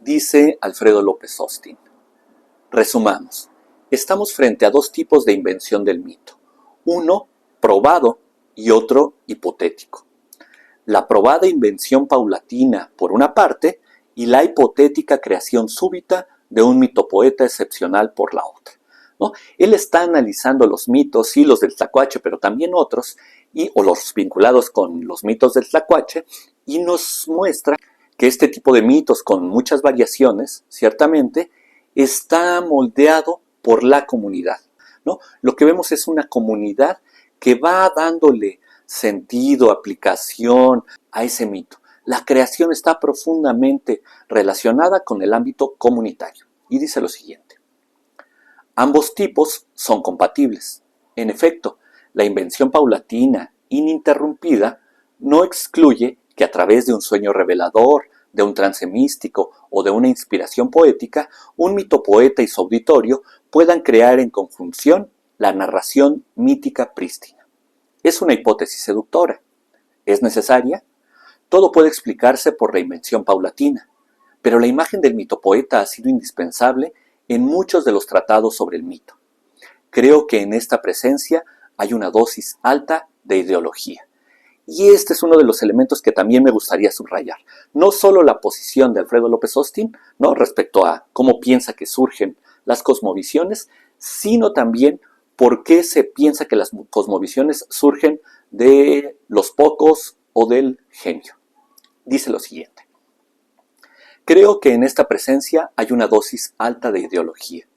Dice Alfredo López Austin. Resumamos. Estamos frente a dos tipos de invención del mito. Uno, probado, y otro, hipotético. La probada invención paulatina, por una parte, y la hipotética creación súbita de un mitopoeta excepcional por la otra, ¿no? Él está analizando los mitos, sí, los del Tlacuache, pero también otros, o los vinculados con los mitos del Tlacuache, y nos muestra que este tipo de mitos, con muchas variaciones, ciertamente, está moldeado por la comunidad, ¿no? Lo que vemos es una comunidad que va dándole sentido, aplicación a ese mito. La creación está profundamente relacionada con el ámbito comunitario. Y dice lo siguiente. Ambos tipos son compatibles. En efecto, la invención paulatina, ininterrumpida, no excluye que a través de un sueño revelador, de un trance místico o de una inspiración poética, un mitopoeta y su auditorio puedan crear en conjunción la narración mítica prístina. Es una hipótesis seductora. ¿Es necesaria? Todo puede explicarse por la invención paulatina, pero la imagen del mitopoeta ha sido indispensable en muchos de los tratados sobre el mito. Creo que en esta presencia hay una dosis alta de ideología. Y este es uno de los elementos que también me gustaría subrayar. No solo la posición de Alfredo López Austin, ¿no?, respecto a cómo piensa que surgen las cosmovisiones, sino también por qué se piensa que las cosmovisiones surgen de los pocos o del genio. Dice lo siguiente. Creo que en esta presencia hay una dosis alta de ideología.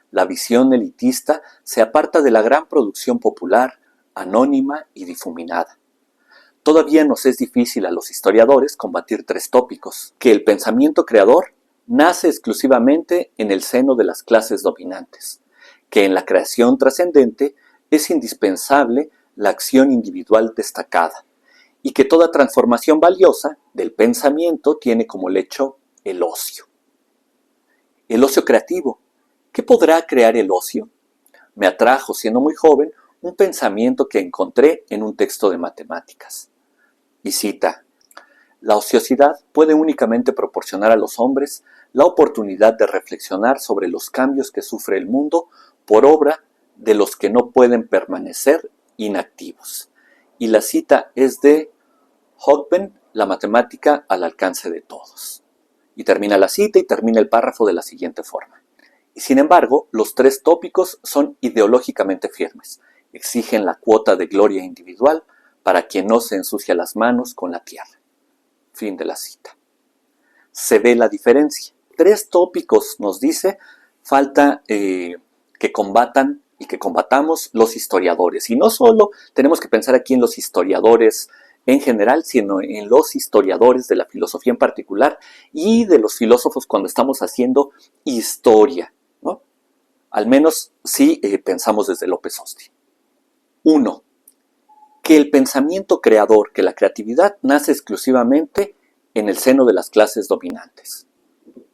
La visión elitista se aparta de la gran producción popular, anónima y difuminada. Todavía nos es difícil a los historiadores combatir tres tópicos: que el pensamiento creador nace exclusivamente en el seno de las clases dominantes, que en la creación trascendente es indispensable la acción individual destacada, y que toda transformación valiosa del pensamiento tiene como lecho el ocio. El ocio creativo. ¿Qué podrá crear el ocio? Me atrajo, siendo muy joven, un pensamiento que encontré en un texto de matemáticas. Y cita: la ociosidad puede únicamente proporcionar a los hombres la oportunidad de reflexionar sobre los cambios que sufre el mundo por obra de los que no pueden permanecer inactivos. Y la cita es de Hoppen, La matemática al alcance de todos. Y termina la cita y termina el párrafo de la siguiente forma. Y sin embargo, los tres tópicos son ideológicamente firmes. Exigen la cuota de gloria individual para quien no se ensucia las manos con la tierra. Fin de la cita. Se ve la diferencia. Tres tópicos, nos dice, falta que combatan y que combatamos los historiadores. Y no solo tenemos que pensar aquí en los historiadores en general, sino en los historiadores de la filosofía en particular y de los filósofos cuando estamos haciendo historia, ¿no? Al menos si pensamos desde López Austin. 1. Que el pensamiento creador, que la creatividad nace exclusivamente en el seno de las clases dominantes.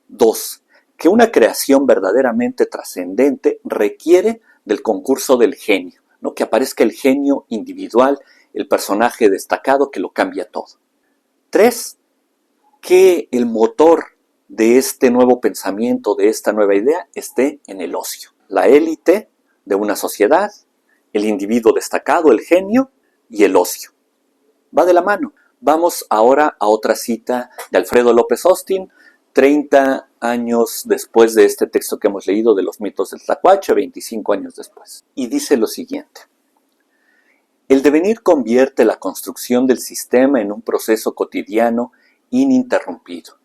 2. Que una creación verdaderamente trascendente requiere del concurso del genio, ¿no? Que aparezca el genio individual, el personaje destacado que lo cambia todo. 3. Que el motor de este nuevo pensamiento, de esta nueva idea, esté en el ocio. La élite de una sociedad, el individuo destacado, el genio y el ocio. Va de la mano. Vamos ahora a otra cita de Alfredo López Austin, 30 años después de este texto que hemos leído de los mitos del Tlacuache, 25 años después. Y dice lo siguiente. El devenir convierte la construcción del sistema en un proceso cotidiano ininterrumpido.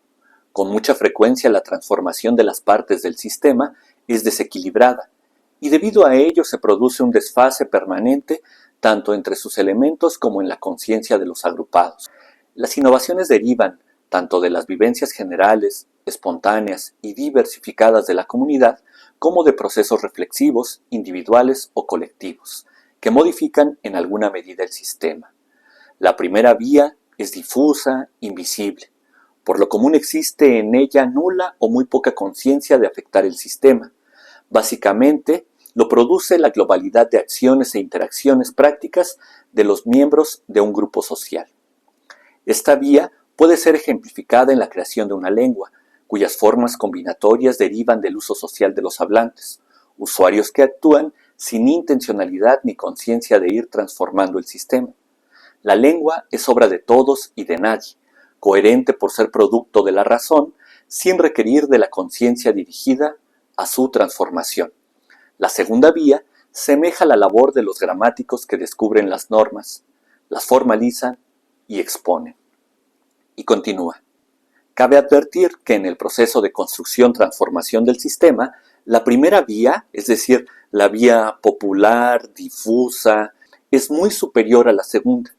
Con mucha frecuencia la transformación de las partes del sistema es desequilibrada y debido a ello se produce un desfase permanente tanto entre sus elementos como en la conciencia de los agrupados. Las innovaciones derivan tanto de las vivencias generales, espontáneas y diversificadas de la comunidad como de procesos reflexivos, individuales o colectivos, que modifican en alguna medida el sistema. La primera vía es difusa, invisible. Por lo común existe en ella nula o muy poca conciencia de afectar el sistema. Básicamente, lo produce la globalidad de acciones e interacciones prácticas de los miembros de un grupo social. Esta vía puede ser ejemplificada en la creación de una lengua, cuyas formas combinatorias derivan del uso social de los hablantes, usuarios que actúan sin intencionalidad ni conciencia de ir transformando el sistema. La lengua es obra de todos y de nadie, coherente por ser producto de la razón, sin requerir de la conciencia dirigida a su transformación. La segunda vía semeja la labor de los gramáticos que descubren las normas, las formalizan y exponen. Y continúa. Cabe advertir que en el proceso de construcción-transformación del sistema, la primera vía, es decir, la vía popular, difusa, es muy superior a la segunda,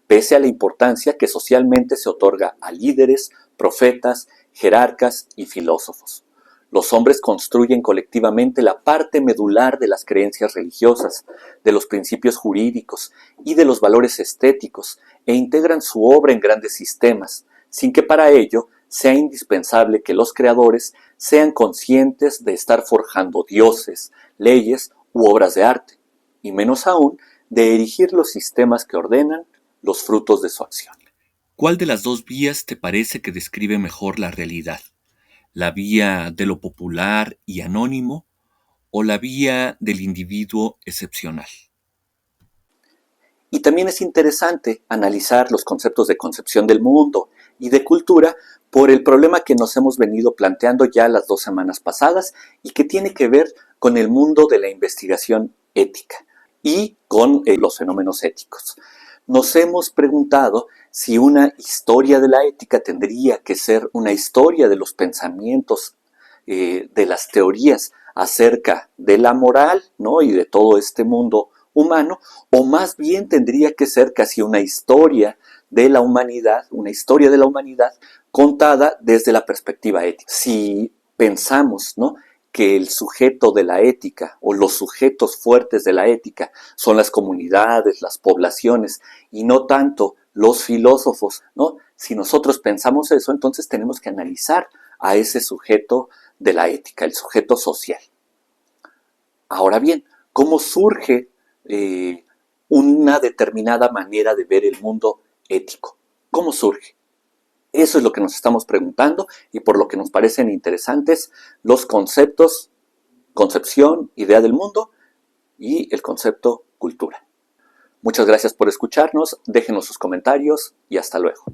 pese a la importancia que socialmente se otorga a líderes, profetas, jerarcas y filósofos. Los hombres construyen colectivamente la parte medular de las creencias religiosas, de los principios jurídicos y de los valores estéticos, e integran su obra en grandes sistemas, sin que para ello sea indispensable que los creadores sean conscientes de estar forjando dioses, leyes u obras de arte, y menos aún de erigir los sistemas que ordenan los frutos de su acción. ¿Cuál de las dos vías te parece que describe mejor la realidad? ¿La vía de lo popular y anónimo o la vía del individuo excepcional? Y también es interesante analizar los conceptos de concepción del mundo y de cultura por el problema que nos hemos venido planteando ya las 2 semanas pasadas y que tiene que ver con el mundo de la investigación ética y con los fenómenos éticos. Nos hemos preguntado si una historia de la ética tendría que ser una historia de los pensamientos, de las teorías acerca de la moral, ¿no? Y de todo este mundo humano, o más bien tendría que ser casi una historia de la humanidad contada desde la perspectiva ética. Si pensamos, ¿no?, que el sujeto de la ética o los sujetos fuertes de la ética son las comunidades, las poblaciones y no tanto los filósofos, ¿no? Si nosotros pensamos eso, entonces tenemos que analizar a ese sujeto de la ética, el sujeto social. Ahora bien, ¿cómo surge una determinada manera de ver el mundo ético? ¿Cómo surge? Eso es lo que nos estamos preguntando y por lo que nos parecen interesantes los conceptos, concepción, idea del mundo y el concepto cultura. Muchas gracias por escucharnos, déjenos sus comentarios y hasta luego.